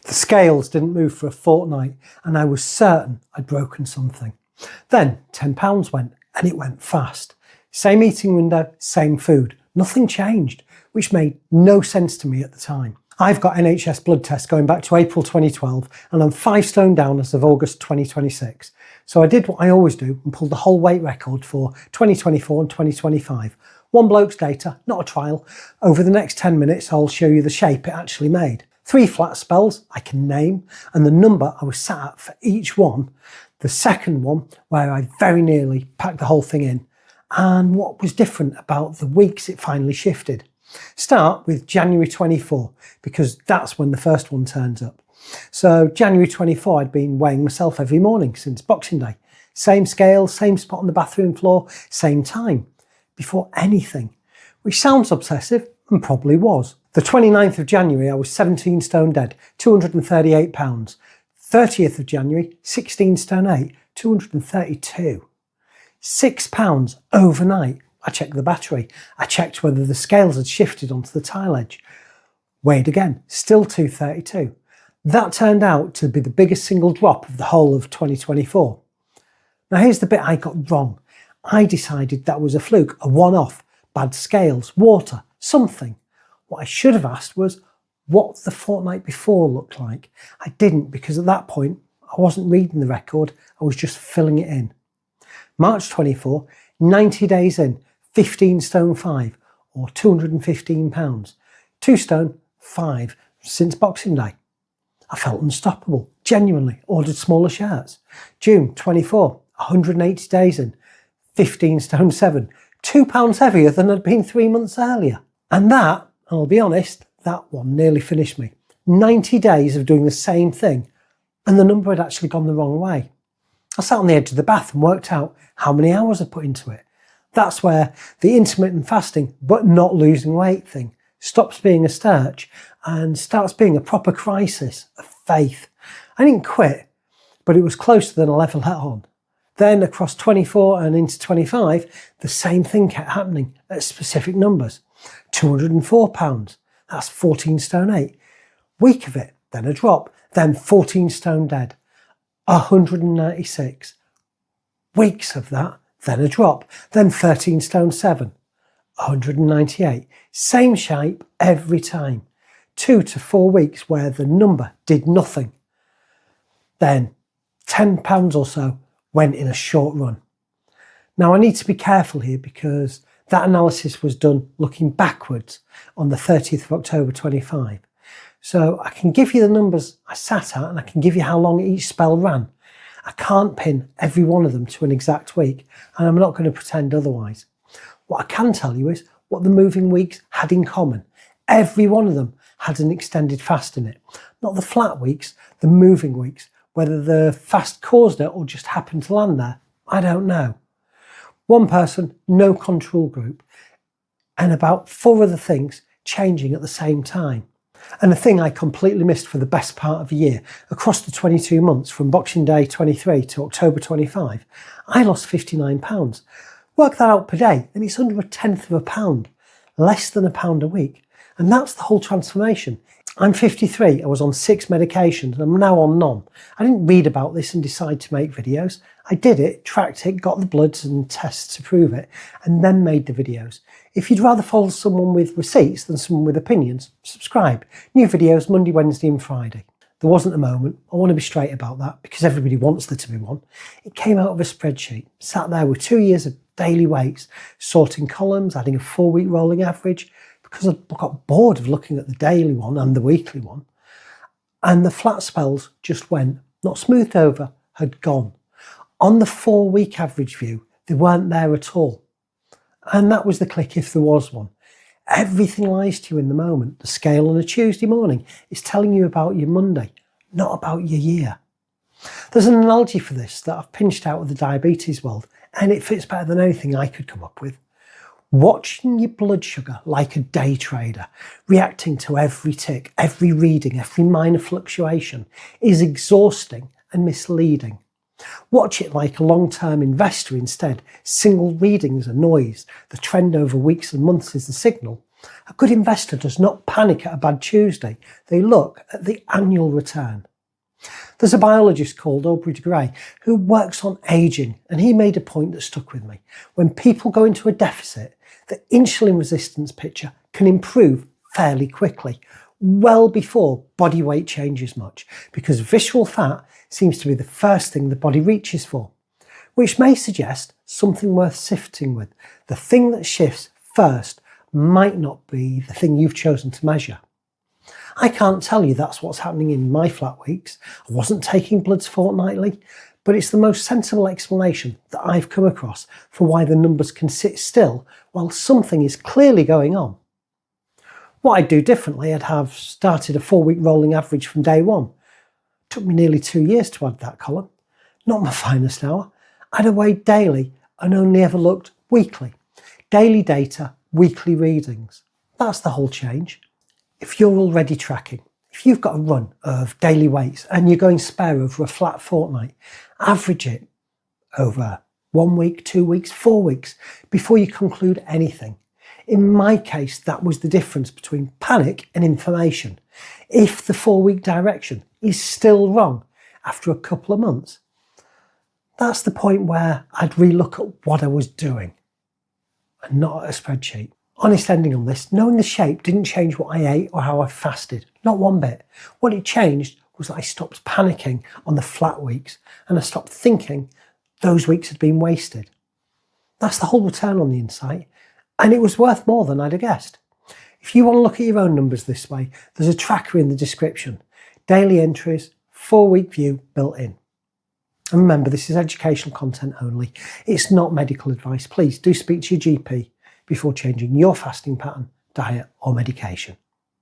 The scales didn't move for a fortnight and I was certain I'd broken something. Then £10 went, and it went fast. Same eating window, same food. Nothing changed, which made no sense to me at the time. I've got NHS blood tests going back to April 2012 and I'm 5 stone down as of August 2026. So I did what I always do and pulled the whole weight record for 2024 and 2025. One bloke's data, not a trial. Over the next 10 minutes, I'll show you the shape it actually made. 3 flat spells I can name and the number I was sat at for each one. The second one where I very nearly packed the whole thing in, and what was different about the weeks it finally shifted. Start with January 24 because that's when the first one turns up. So January 24 I'd been weighing myself every morning since Boxing Day. Same scale, same spot on the bathroom floor, same time. Before anything, which sounds obsessive and probably was. The 29th of January I was 17 stone dead, 238 pounds. 30th of January, 16 stone 8, 232. £6 overnight. I checked the battery. I checked whether the scales had shifted onto the tile edge. Weighed again, still 232. That turned out to be the biggest single drop of the whole of 2024. Now here's the bit I got wrong. I decided that was a fluke, a one-off, bad scales, water, something. What I should have asked was what the fortnight before looked like. I didn't because at that point I wasn't reading the record, I was just filling it in. March 24, 90 days in, 15 stone 5 or 215 pounds. 2 stone 5 since Boxing Day. I felt unstoppable, genuinely ordered smaller shirts. June 24, 180 days in, 15 stone 7, £2 heavier than I'd been 3 months earlier. And that, I'll be honest, that one nearly finished me. 90 days of doing the same thing and the number had actually gone the wrong way. I sat on the edge of the bath and worked out how many hours I put into it. That's where the intermittent fasting but not losing weight thing stops being a stirch and starts being a proper crisis of faith. I didn't quit, but it was closer than I'll ever let on. Then across 24 and into 25, the same thing kept happening at specific numbers. £204, that's 14 stone 8. Week of it, then a drop, then 14 stone dead. 196. Weeks of that, then a drop, then 13 stone 7. 198. Same shape every time. 2 to 4 weeks where the number did nothing. Then £10 or so went in a short run. Now I need to be careful here because that analysis was done looking backwards on the 30th of October 25. So I can give you the numbers I sat at and I can give you how long each spell ran. I can't pin every one of them to an exact week and I'm not going to pretend otherwise. What I can tell you is what the moving weeks had in common. Every one of them had an extended fast in it. Not the flat weeks, the moving weeks. Whether the fast caused it or just happened to land there, I don't know. One person, no control group, and about 4 other things changing at the same time. And a thing I completely missed for the best part of a year, across the 22 months from Boxing Day 23 to October 25, I lost £59. Work that out per day and it's under 1/10 of a pound, less than £1 a week. And that's the whole transformation. I'm 53, I was on 6 medications and I'm now on none. I didn't read about this and decide to make videos. I did it, tracked it, got the bloods and tests to prove it, and then made the videos. If you'd rather follow someone with receipts than someone with opinions, subscribe. New videos Monday, Wednesday and Friday. There wasn't a moment, I want to be straight about that because everybody wants there to be one. It came out of a spreadsheet, sat there with 2 years of daily weights, sorting columns, adding a 4-week rolling average, because I got bored of looking at the daily one and the weekly one. And the flat spells just went, not smoothed over, had gone. On the 4-week average view, they weren't there at all. And that was the click if there was one. Everything lies to you in the moment. The scale on a Tuesday morning is telling you about your Monday, not about your year. There's an analogy for this that I've pinched out of the diabetes world, and it fits better than anything I could come up with. Watching your blood sugar like a day trader, reacting to every tick, every reading, every minor fluctuation is exhausting and misleading. Watch it like a long-term investor instead. Single readings are noise. The trend over weeks and months is the signal. A good investor does not panic at a bad Tuesday. They look at the annual return. There's a biologist called Aubrey de Grey who works on ageing, and he made a point that stuck with me. When people go into a deficit, the insulin resistance picture can improve fairly quickly, well before body weight changes much, because visceral fat seems to be the first thing the body reaches for, which may suggest something worth sifting with. The thing that shifts first might not be the thing you've chosen to measure. I can't tell you that's what's happening in my flat weeks. I wasn't taking bloods fortnightly, but it's the most sensible explanation that I've come across for why the numbers can sit still while something is clearly going on. What I'd do differently, I'd have started a 4-week rolling average from day one. Took me nearly 2 years to add that column. Not my finest hour. I'd have weighed daily and only ever looked weekly. Daily data, weekly readings. That's the whole change. If you're already tracking, if you've got a run of daily weights and you're going spare over a flat fortnight, average it over 1 week, 2 weeks, 4 weeks before you conclude anything. In my case, that was the difference between panic and information. If the 4-week direction is still wrong after a couple of months, that's the point where I'd relook at what I was doing and not at a spreadsheet. Honest ending on this, knowing the shape didn't change what I ate or how I fasted. Not one bit. What it changed was that I stopped panicking on the flat weeks and I stopped thinking those weeks had been wasted. That's the whole return on the insight, and it was worth more than I'd have guessed. If you want to look at your own numbers this way, there's a tracker in the description. Daily entries, 4-week view built in. And remember, this is educational content only. It's not medical advice. Please do speak to your GP before changing your fasting pattern, diet or medication.